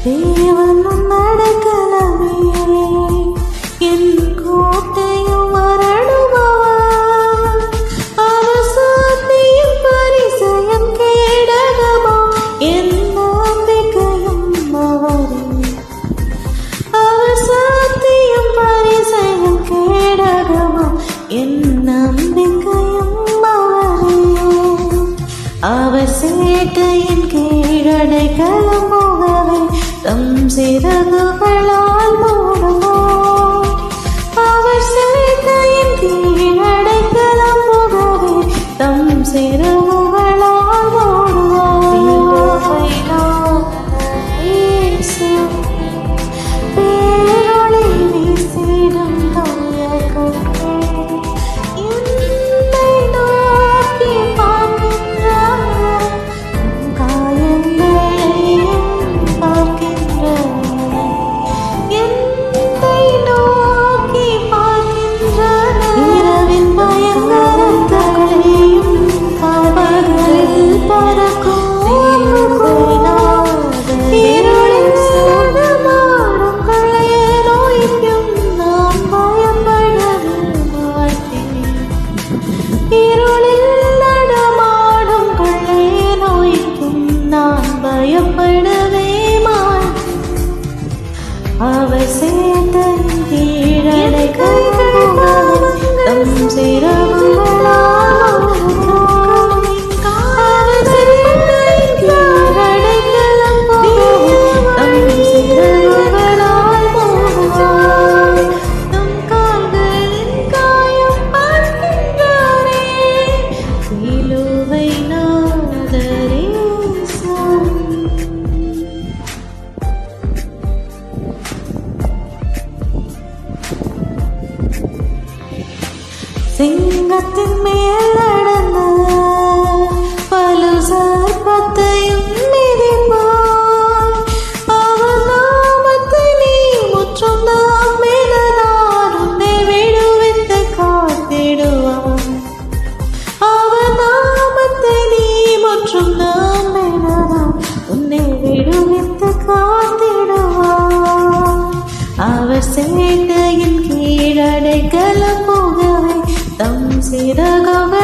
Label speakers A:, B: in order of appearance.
A: தேவனும் நடக்கலமே என் கோட்டையும் வரணுபவர் அவர் சாத்தியும் பரிசயம் கேடகமா என் நம்பிக்கையும் அவரே அவர் சாத்தியும் பரிசயம் கேடகமா என் நம்பிக்கையும் அவரே அவர் சேட்டையின் கீழடைக்கலம் போகவே தம் சிறகுகளால் மூடுவார் அவர் சேட்டையின் கீழடைக்கலம் போகவே தம் சிறகுகளால் மூடுவார் பேரொளி வீசிடும் தூய கண்ணே என்னை நோக்கி பார்க்கின்றார் காயங்களையும் பார்க்கின்றார் என்னை நோக்கி பார்க்கின்றார் இரவின் பயங்கரங்களையும் பகலில் பறக்கும் இருளில் நடமாடும் கள்ளைய நோய்க்கும் நான் பயப்படவே மாட்டேன் இருளில் நடமாடும் கள்ளைய நோய்க்கும் நான் பயப்படவே மாட்டேன் அவர் சேட்டையின் கீழடைக்கலம் தம் சிறகுகளால் அவர் சேட்டையின் கீழடைக்கலம் தம் சிறகுகளால் மூடுவார் தம் கால்களின் காயம் பார்க்கின்றாரே சிலுவை நாதரேசம் சிங்கத்தின் மேல் நடந்த பலு சர்ப்பத்தையும் மிதிப்பார் அவர் நாமத்தை நீ முற்றும் நம்பினதால் உன்னை விடுவித்து காத்திடுவார் அவர் நாமத்தை நீ முற்றும் நம்பினதால் உன்னை விடுவித்து காத்திடுவார் அவர் சேட்டையின் கீழடைக்கலம் போகவே தம் சிறகுகள்